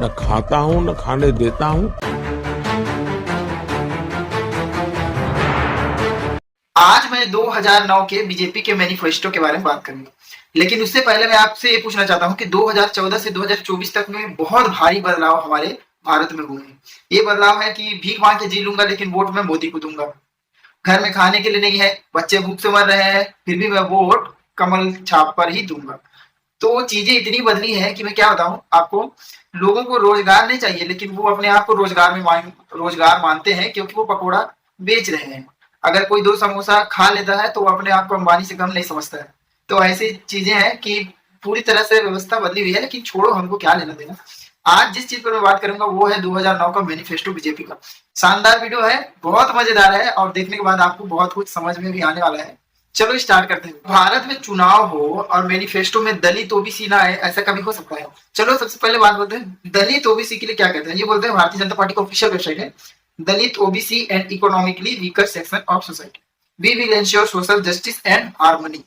न खाता हूं न खाने देता हूं। आज मैं 2009 के बीजेपी के मैनिफेस्टो के बारे में बात करूंगा। लेकिन उससे पहले मैं आपसे ये पूछना चाहता हूं कि 2014 से 2024 तक में बहुत भारी बदलाव हमारे भारत में हुए हैं। ये बदलाव है कि भीख मांग के जी लूंगा लेकिन वोट मैं मोदी को दूंगा। घर में खाने के लिए नहीं है, बच्चे भूख से मर रहे हैं, फिर भी मैं वोट कमल छाप पर ही दूंगा। तो चीजें इतनी बदली है कि मैं क्या बताऊं आपको। लोगों को रोजगार नहीं चाहिए लेकिन वो अपने आप को रोजगार मानते हैं क्योंकि वो पकोड़ा बेच रहे हैं। अगर कोई दो समोसा खा लेता है तो वो अपने आप को अंबानी से कम नहीं समझता है। तो ऐसी चीजें हैं कि पूरी तरह से व्यवस्था बदली हुई है, लेकिन छोड़ो, हमको क्या लेना देना। आज जिस चीज पर मैं बात करूंगा वो है 2009 का मैनिफेस्टो बीजेपी का। शानदार वीडियो है, बहुत मजेदार है और देखने के बाद आपको बहुत कुछ समझ में भी आने वाला है। चलो स्टार्ट करते हैं। भारत में चुनाव हो और मैनिफेस्टो में दलित ओबीसी ना आए, ऐसा कभी हो सकता है? चलो सबसे पहले बात बोलते हैं दलित ओबीसी के लिए क्या कहते हैं। ये बोलते हैं, भारतीय जनता पार्टी का ऑफिशियल वेबसाइट है, Dalit OBC and economically weaker section of society, we will ensure social justice and harmony.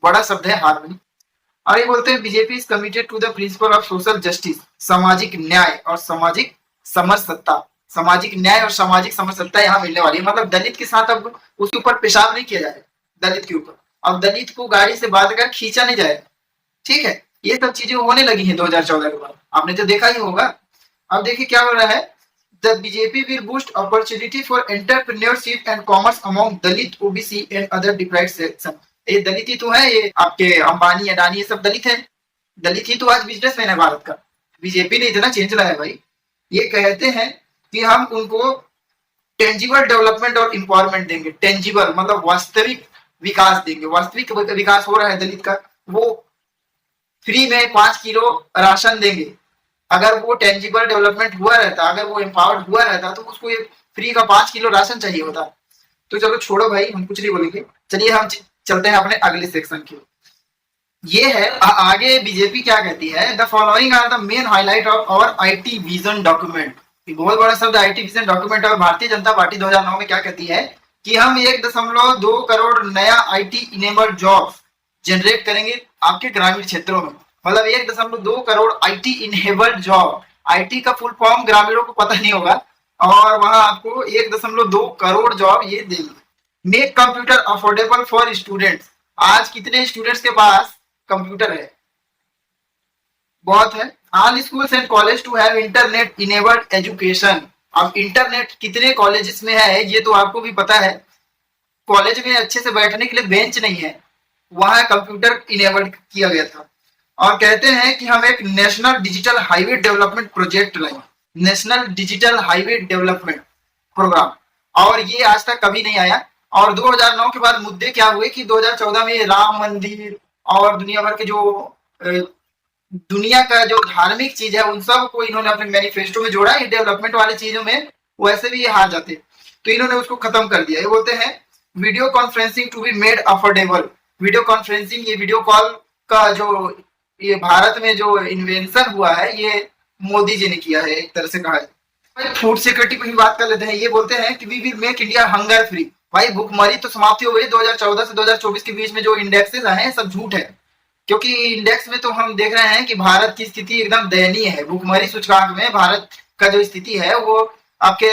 बड़ा शब्द है हार्मनी। और ये बोलते हैं BJP is committed to the principle of social justice, सामाजिक न्याय और सामाजिक समरसत्ता। सामाजिक न्याय और सामाजिक समरसत्ता यहाँ मिलने वाली है। मतलब दलित के साथ अब उसके ऊपर पेशाब नहीं किया जाए, दलित के ऊपर अब दलित को गाड़ी से बांध कर खींचा नहीं जाए। ठीक है, ये सब चीजें होने लगी हैं 2014 के बाद, आपने तो देखा ही होगा। अब देखिए क्या हो रहा है। The BJP will boost opportunity for entrepreneurship and commerce among Dalit OBC and other deprived section. ये दलित ही तो है, ये आपके अंबानी अडानी ये सब दलित है। दलित ही तो आज बिजनेसमैन है भारत का। बीजेपी ने इतना चेंज लाया है भाई। ये कहते हैं कि हम उनको टेंजिबल डेवलपमेंट और एम्पावरमेंट देंगे। टेंजिबल मतलब वास्तविक विकास देंगे। वास्तविक विकास हो रहा है दलित का, वो फ्री में 5 किलो राशन देंगे। अगर वो टेंजिबल डेवलपमेंट हुआ रहता, अगर वो एम्पावर्ड हुआ रहता तो उसको ये फ्री का 5 किलो राशन चाहिए होता। तो चलो छोड़ो भाई, हम कुछ नहीं बोलेंगे। चलिए हम चलते हैं अपने अगले सेक्शन की। ये है आगे बीजेपी क्या कहती है। The following are the main highlight of our IT vision document. बहुत बड़ा शब्द आईटी विजन डॉक्यूमेंट। और भारतीय जनता पार्टी 2009 में क्या कहती है कि हम 1.2 करोड़ नया आईटी इनेबल्ड जॉब जनरेट करेंगे आपके ग्रामीण क्षेत्रों में। मतलब 1.2 crore IT enabled job. IT का फुल फॉर्म ग्रामीणों को पता नहीं होगा और वहां आपको 1.2 करोड़ जॉब ये देंगे। Make computer affordable for students. आज कितने स्टूडेंट्स के पास कंप्यूटर है? बहुत है। All schools and college to have internet enabled education. अब इंटरनेट कितने कॉलेजेस में है ये तो आपको भी पता है। कॉलेज में अच्छे से बैठने के लिए बेंच नहीं है, वहां कंप्यूटर इनेबल्ड किया गया था। और कहते हैं कि हम एक national digital highway development project लाए, national digital highway development programme, और ये आज तक कभी नहीं आया। और 2009 के बाद मुद्दे क्या हुए कि 2014 में राम मंदिर और दुनिया भर के जो दुनिया का जो धार्मिक चीज है उन सब को इन्होंने अपने मैनिफेस्टो में जोड़ा। ये डेवलपमेंट वाले चीजों में वैसे भी ये हार जाते, तो इन्होंने उसको खत्म कर दिया। ये बोलते हैं video conferencing to be made affordable. Video conferencing, ये वीडियो कॉल का जो ये भारत में जो इन्वेंशन हुआ है ये मोदी जी ने किया है, एक तरह से कहा है। फूड सिक्योरिटी की बात कर लेते हैं। ये बोलते हैं कि we will make India hunger free. भाई भूखमरी तो समाप्ति हो गई। 2014 से 2024 के बीच में जो इंडेक्सेस आए हैं सब झूठ है, क्योंकि इंडेक्स में तो हम देख रहे हैं कि भारत की स्थिति एकदम दयनीय है। भूखमरी सूचकांक में भारत का जो स्थिति है वो आपके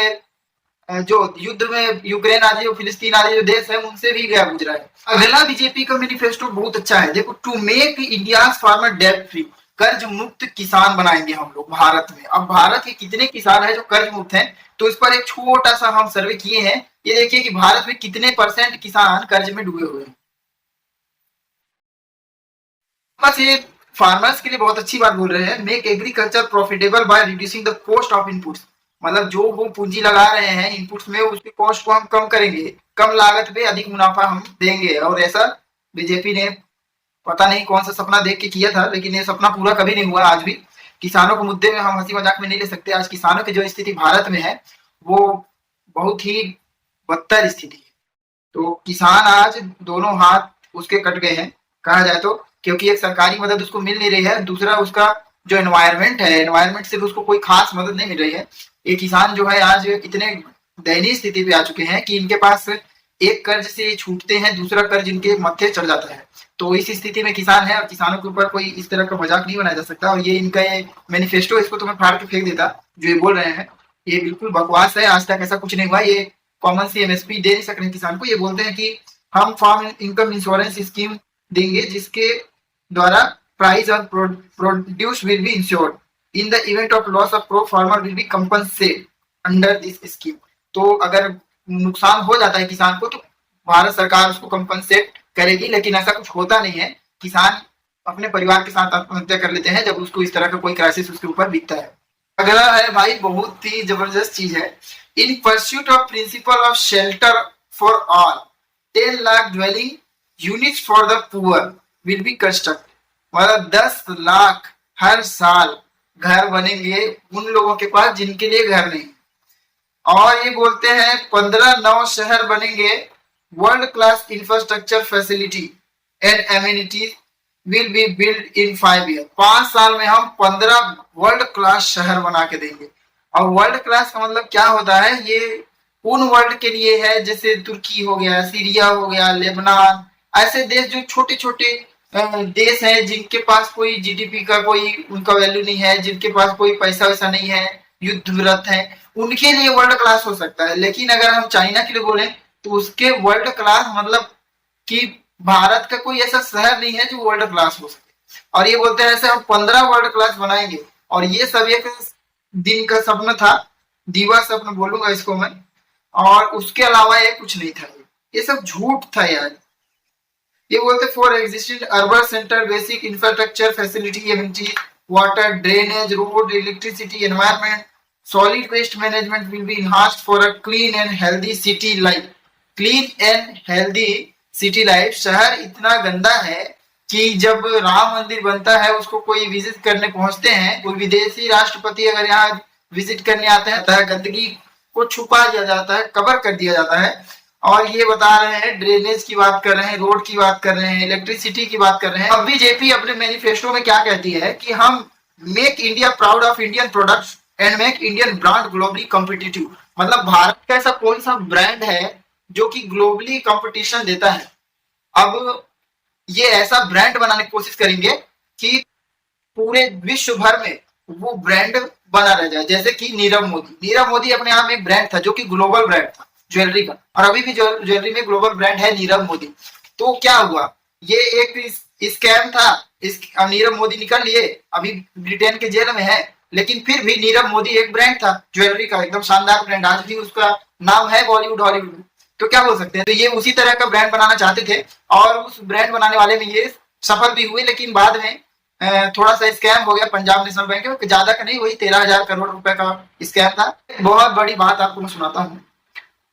जो युद्ध में यूक्रेन आदि और फिलिस्तीन आदि जो देश है उनसे भी गया गुजरा है। अगला बीजेपी का मैनिफेस्टो बहुत अच्छा है। देखो, to make India farmer debt free. कर्ज मुक्त किसान बनाएंगे हम लोग भारत में। अब भारत के कितने किसान है जो कर्ज मुक्त हैं, तो इस पर एक छोटा सा हम सर्वे किए हैं। ये देखिए कि भारत में कितने % किसान कर्ज में डूबे हुए हैं। बस ये फार्मर्स के लिए बहुत अच्छी बात बोल रहे हैं। Make agriculture profitable by reducing the cost of inputs. मतलब जो वो पूंजी लगा रहे हैं इनपुट्स में, उसकी कॉस्ट को हम कम करेंगे, कम लागत पे अधिक मुनाफा हम देंगे। और ऐसा बीजेपी ने पता नहीं कौन सा सपना देख के किया था, लेकिन ये सपना पूरा कभी नहीं हुआ। आज भी किसानों के मुद्दे में हम हंसी मजाक में नहीं ले सकते। आज किसानों की जो स्थिति भारत में है वो बहुत ही बदतर स्थिति है। तो किसान आज दोनों हाथ उसके कट गए हैं कहा जाए तो, क्योंकि एक सरकारी मदद उसको मिल नहीं रही है, दूसरा उसका जो एनवायरमेंट है, एनवायरमेंट से भी उसको कोई खास मदद नहीं मिल रही है। ये किसान जो है आज इतने दयनीय स्थिति पे आ चुके हैं कि इनके पास एक कर्ज से छूटते हैं, दूसरा कर्ज इनके मत्थे चढ़ जाता है। तो इस स्थिति में किसान है और किसानों के ऊपर कोई इस तरह का मजाक नहीं बनाया जा सकता। और ये इनका ये मैनिफेस्टो, इसको तो मैं फाड़ के फेंक देता जो ये बोल रहे हैं। ये बिल्कुल बकवास है, आज तक ऐसा कुछ नहीं हुआ। ये कॉमन सी एमएसपी दे नहीं सक रहे किसान को। ये बोलते हैं कि हम फार्म इनकम इंश्योरेंस स्कीम देंगे जिसके द्वारा price on produce will be insured in the event of loss of crop farmer will be compensate under this scheme. तो अगर नुकसान हो जाता है किसान को तो भारत सरकार उसको कंपनसेट करेगी, लेकिन ऐसा कुछ होता नहीं है। किसान अपने परिवार के साथ आत्महत्या कर लेते हैं जब उसको इस तरह का कोई क्राइसिस उसके ऊपर बीतता है। अगला है भाई, बहुत ही जबरदस्त चीज है। In pursuit of principle of shelter for all 10 lakh dwelling units for the poor will be construct. मतलब 10 लाख हर साल घर बनेंगे उन लोगों के पास जिनके लिए घर नहीं। और ये बोलते हैं 15 नौ शहर बनेंगे। World class infrastructure facility and amenities will be build in 5 year. 5 साल में हम 15 वर्ल्ड क्लास शहर बना के देंगे। और वर्ल्ड क्लास का मतलब क्या होता है, ये उन वर्ल्ड के लिए है जैसे तुर्की हो गया, सीरिया हो गया, लेबनान, ऐसे देश जो छोटे छोटे देश है जिनके पास कोई जीडीपी का कोई उनका वैल्यू नहीं है, जिनके पास कोई पैसा वैसा नहीं है, युद्धरत है, उनके लिए वर्ल्ड क्लास हो सकता है। लेकिन अगर हम चाइना के लिए बोले तो उसके वर्ल्ड क्लास मतलब कि भारत का कोई ऐसा शहर नहीं है जो वर्ल्ड क्लास हो सके। और ये बोलते हैं ऐसे हम 15 वर्ल्ड क्लास बनाएंगे। और ये सब एक दिन का सपना था, दीवा सपना बोलूंगा इसको मैं। और उसके अलावा ये कुछ नहीं था, ये सब झूठ था यार। ये बोलते for existing urban centre basic infrastructure facility amenity water drainage road electricity environment solid waste management will be enhanced for a clean and healthy city life. Clean and healthy city life. शहर इतना गंदा है कि जब राम मंदिर बनता है उसको कोई विजिट करने पहुंचते हैं, कोई विदेशी राष्ट्रपति अगर यहाँ विजिट करने आते हैं तो गंदगी को छुपा दिया जाता है, कवर कर दिया जाता है। और ये बता रहे हैं ड्रेनेज की बात कर रहे हैं, रोड की बात कर रहे हैं, इलेक्ट्रिसिटी की बात कर रहे हैं। अब बीजेपी अपने मैनिफेस्टो में क्या कहती है कि हम make India proud of Indian products and make Indian brand globally competitive. मतलब भारत का ऐसा कौन सा ब्रांड है जो कि ग्लोबली कंपटीशन देता है। अब ये ऐसा ब्रांड बनाने की कोशिश करेंगे कि पूरे विश्व भर में वो ब्रांड बना रह जाए। जैसे कि नीरव मोदी अपने आप में एक ब्रांड था जो कि ग्लोबल ब्रांड था ज्वेलरी का, और अभी भी ज्वेलरी में ग्लोबल ब्रांड है नीरव मोदी। तो क्या हुआ, ये एक स्कैम था, इस नीरव मोदी निकल लिए, अभी ब्रिटेन के जेल में है, लेकिन फिर भी नीरव मोदी एक ब्रांड था ज्वेलरी का, एकदम शानदार ब्रांड, आज भी उसका नाम है बॉलीवुड हॉलीवुड में। तो क्या बोल सकते हैं, तो ये उसी तरह का ब्रांड बनाना चाहते थे और उस ब्रांड बनाने वाले में ये सफल भी हुए। लेकिन बाद में थोड़ा सा स्कैम हो गया पंजाब नेशनल बैंक में, ज्यादा का नहीं, वही 13,000 करोड़ रुपए का स्कैम था। बहुत बड़ी बात आपको मैं सुनाता हूँ,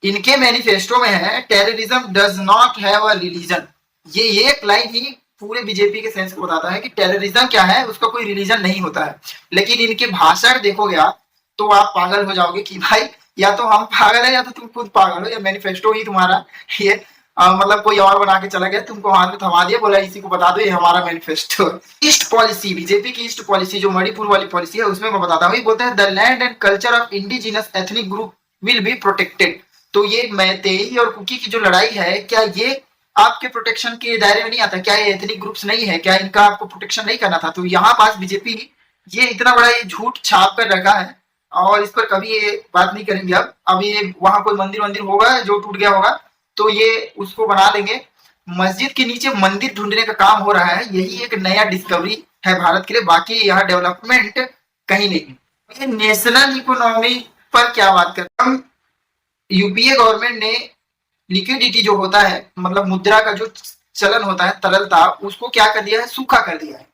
इनके मैनिफेस्टो में है terrorism does not have a religion. ये एक लाइन ही पूरे बीजेपी के सेंस को बताता है कि टेररिज्म क्या है, उसका कोई रिलीजन नहीं होता है। लेकिन इनके भाषण देखोगे आप तो आप पागल हो जाओगे कि भाई या तो हम पागल है या तो तुम खुद पागल हो, या मैनिफेस्टो ही तुम्हारा ये मतलब कोई और बना के चला गया, तुमको हाथ में थमा दिया, बोला इसी को बता दो ये हमारा मैनिफेस्टो। ईस्ट पॉलिसी, बीजेपी की ईस्ट पॉलिसी जो मणिपुर वाली पॉलिसी है उसमें मैं बताता हूँ। बोलते हैं the land and culture of indigenous ethnic group will be protected. तो ये मैतेई और कुकी की जो लड़ाई है, क्या ये आपके प्रोटेक्शन के दायरे में नहीं आता? क्या ये एथनिक ग्रुप्स नहीं है? क्या इनका आपको प्रोटेक्शन नहीं करना था? तो यहाँ पास बीजेपी ये इतना बड़ा ये झूठ छाप कर रखा है और इस पर कभी ये बात नहीं करेंगे। अब ये वहां कोई मंदिर होगा जो टूट गया होगा तो ये उसको बना लेंगे। मस्जिद के नीचे मंदिर ढूंढने का काम हो रहा है, यही एक नया डिस्कवरी है भारत के लिए, बाकी यहाँ डेवलपमेंट कहीं नहीं। ये नेशनल इकोनॉमी पर क्या बात करते हम, यूपीए गवर्नमेंट ने लिक्विडिटी जो होता है मतलब मुद्रा का जो चलन होता है तरलता, उसको क्या कर दिया है, सूखा कर दिया है।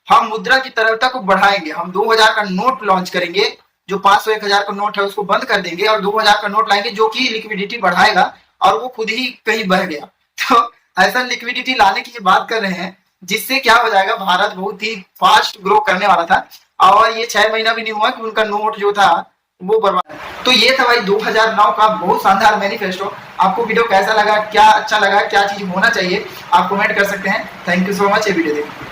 हम मुद्रा की तरलता को बढ़ाएंगे, हम 2000 का नोट लॉन्च करेंगे, जो 500 1000 का नोट है उसको बंद कर देंगे और 2000 का नोट लाएंगे जो कि लिक्विडिटी बढ़ाएगा और वो खुद ही कहीं बह गया। तो ऐसा लिक्विडिटी लाने की बात कर रहे हैं जिससे क्या हो जाएगा, भारत बहुत ही फास्ट ग्रो करने वाला था और ये 6 महीना भी नहीं हुआ कि उनका नोट जो था वो बर्बाद। तो ये था भाई 2009 का बहुत शानदार मैनिफेस्टो। आपको वीडियो कैसा लगा, क्या अच्छा लगा, क्या चीज होना चाहिए, आप कमेंट कर सकते हैं। थैंक यू सो मच ये वीडियो देखने।